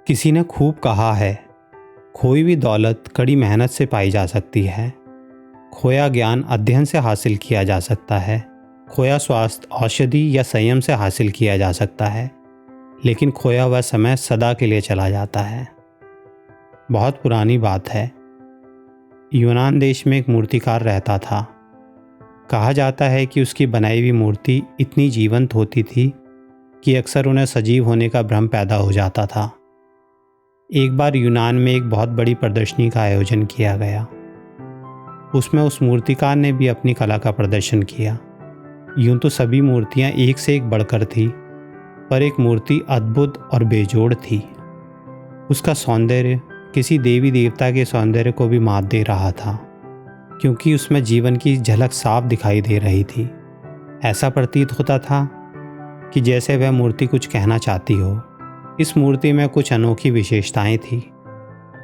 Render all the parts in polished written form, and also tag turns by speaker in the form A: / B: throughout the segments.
A: किसी ने खूब कहा है, खोई हुई दौलत कड़ी मेहनत से पाई जा सकती है। खोया ज्ञान अध्ययन से हासिल किया जा सकता है। खोया स्वास्थ्य औषधि या संयम से हासिल किया जा सकता है, लेकिन खोया हुआ समय सदा के लिए चला जाता है। बहुत पुरानी बात है। यूनान देश में एक मूर्तिकार रहता था। कहा जाता है कि उसकी बनाई हुई मूर्ति इतनी जीवंत होती थी कि अक्सर उन्हें सजीव होने का भ्रम पैदा हो जाता था। एक बार यूनान में एक बहुत बड़ी प्रदर्शनी का आयोजन किया गया। उसमें उस मूर्तिकार ने भी अपनी कला का प्रदर्शन किया। यूं तो सभी मूर्तियां एक से एक बढ़कर थी, पर एक मूर्ति अद्भुत और बेजोड़ थी। उसका सौंदर्य किसी देवी देवता के सौंदर्य को भी मात दे रहा था, क्योंकि उसमें जीवन की झलक साफ दिखाई दे रही थी। ऐसा प्रतीत होता था कि जैसे वह मूर्ति कुछ कहना चाहती हो। इस मूर्ति में कुछ अनोखी विशेषताएं थी।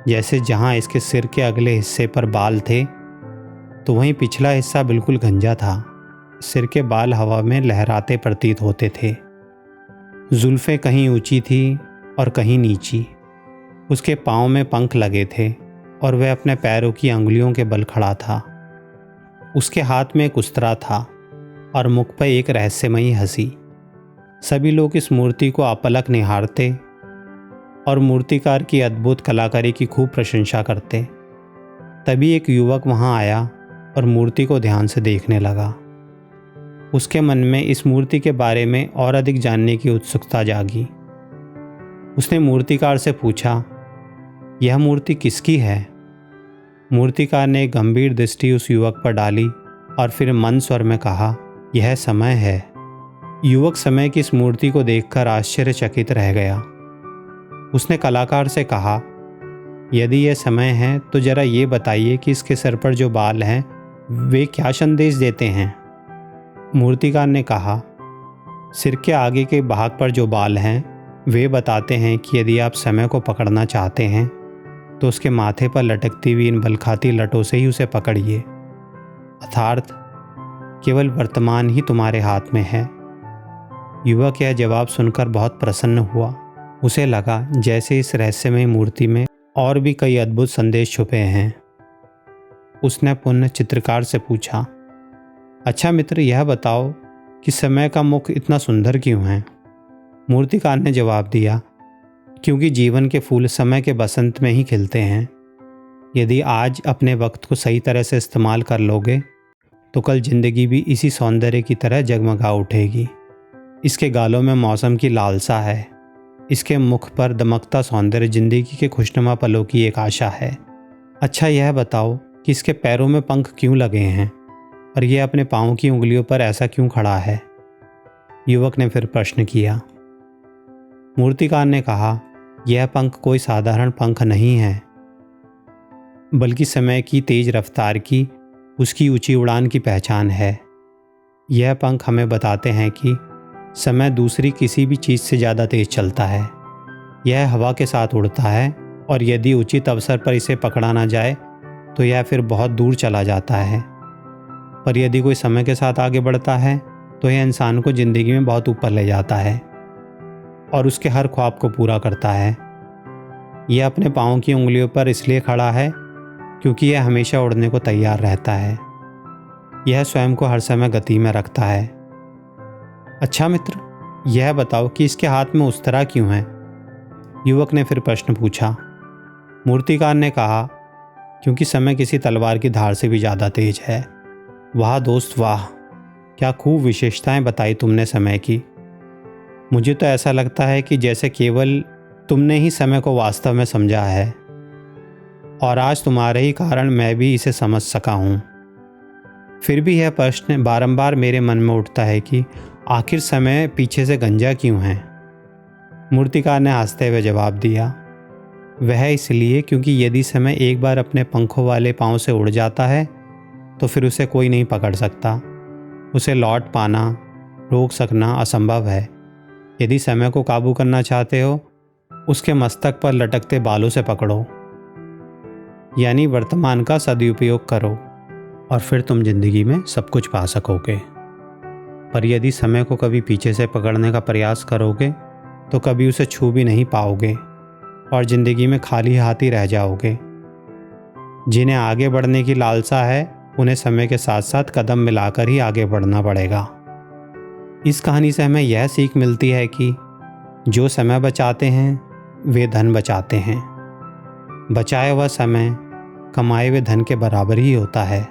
A: जैसे जहां इसके सिर के अगले हिस्से पर बाल थे, तो वहीं पिछला हिस्सा बिल्कुल गंजा था। सिर के बाल हवा में लहराते प्रतीत होते थे। जुल्फें कहीं ऊंची थी और कहीं नीची। उसके पाँव में पंख लगे थे और वह अपने पैरों की अंगुलियों के बल खड़ा था। उसके हाथ में एक उस्तरा था और मुख पर एक रहस्यमयी हंसी। सभी लोग इस मूर्ति को अपलक निहारते और मूर्तिकार की अद्भुत कलाकारी की खूब प्रशंसा करते। तभी एक युवक वहां आया और मूर्ति को ध्यान से देखने लगा। उसके मन में इस मूर्ति के बारे में और अधिक जानने की उत्सुकता जागी। उसने मूर्तिकार से पूछा, यह मूर्ति किसकी है? मूर्तिकार ने एक गंभीर दृष्टि उस युवक पर डाली और फिर मंद स्वर में कहा, यह समय है। युवक समय की इस मूर्ति को देखकर आश्चर्यचकित रह गया। उसने कलाकार से कहा, यदि यह समय है तो जरा ये बताइए कि इसके सिर पर जो बाल हैं वे क्या संदेश देते हैं? मूर्तिकार ने कहा, सिर के आगे के भाग पर जो बाल हैं वे बताते हैं कि यदि आप समय को पकड़ना चाहते हैं तो उसके माथे पर लटकती हुई इन बलखाती लटों से ही उसे पकड़िए। अर्थात केवल वर्तमान ही तुम्हारे हाथ में है। युवक यह जवाब सुनकर बहुत प्रसन्न हुआ। उसे लगा जैसे इस रहस्यमय मूर्ति में और भी कई अद्भुत संदेश छुपे हैं। उसने पुनः चित्रकार से पूछा, अच्छा मित्र, यह बताओ कि समय का मुख इतना सुंदर क्यों है? मूर्तिकार ने जवाब दिया, क्योंकि जीवन के फूल समय के बसंत में ही खिलते हैं। यदि आज अपने वक्त को सही तरह से इस्तेमाल कर लोगे तो कल जिंदगी भी इसी सौंदर्य की तरह जगमगा उठेगी। इसके गालों में मौसम की लालसा है। इसके मुख पर दमकता सौंदर्य जिंदगी के खुशनुमा पलों की एक आशा है। अच्छा यह बताओ कि इसके पैरों में पंख क्यों लगे हैं और यह अपने पाँव की उंगलियों पर ऐसा क्यों खड़ा है? युवक ने फिर प्रश्न किया। मूर्तिकार ने कहा, यह पंख कोई साधारण पंख नहीं है, बल्कि समय की तेज रफ्तार की, उसकी ऊंची उड़ान की पहचान है। यह पंख हमें बताते हैं कि समय दूसरी किसी भी चीज़ से ज़्यादा तेज चलता है। यह हवा के साथ उड़ता है और यदि उचित अवसर पर इसे पकड़ा ना जाए तो यह फिर बहुत दूर चला जाता है। पर यदि कोई समय के साथ आगे बढ़ता है तो यह इंसान को ज़िंदगी में बहुत ऊपर ले जाता है और उसके हर ख्वाब को पूरा करता है। यह अपने पाँव की उंगलियों पर इसलिए खड़ा है क्योंकि यह हमेशा उड़ने को तैयार रहता है। यह स्वयं को हर समय गति में रखता है। अच्छा मित्र, यह बताओ कि इसके हाथ में उस्तरा क्यों है? युवक ने फिर प्रश्न पूछा। मूर्तिकार ने कहा, क्योंकि समय किसी तलवार की धार से भी ज़्यादा तेज है। वाह दोस्त वाह, क्या खूब विशेषताएं बताई तुमने समय की। मुझे तो ऐसा लगता है कि जैसे केवल तुमने ही समय को वास्तव में समझा है और आज तुम्हारे ही कारण मैं भी इसे समझ सका हूँ। फिर भी यह प्रश्न बारंबार मेरे मन में उठता है कि आखिर समय पीछे से गंजा क्यों है? मूर्तिकार ने हंसते हुए जवाब दिया, वह इसलिए क्योंकि यदि समय एक बार अपने पंखों वाले पाँव से उड़ जाता है तो फिर उसे कोई नहीं पकड़ सकता। उसे लौट पाना, रोक सकना असंभव है। यदि समय को काबू करना चाहते हो, उसके मस्तक पर लटकते बालों से पकड़ो, यानी वर्तमान का सदुपयोग करो और फिर तुम जिंदगी में सब कुछ पा सकोगे। पर यदि समय को कभी पीछे से पकड़ने का प्रयास करोगे तो कभी उसे छू भी नहीं पाओगे। और ज़िंदगी में खाली हाथ ही रह जाओगे। जिन्हें आगे बढ़ने की लालसा है उन्हें समय के साथ साथ कदम मिलाकर ही आगे बढ़ना पड़ेगा। इस कहानी से हमें यह सीख मिलती है कि जो समय बचाते हैं वे धन बचाते हैं। बचाया हुआ समय कमाए हुए धन के बराबर ही होता है।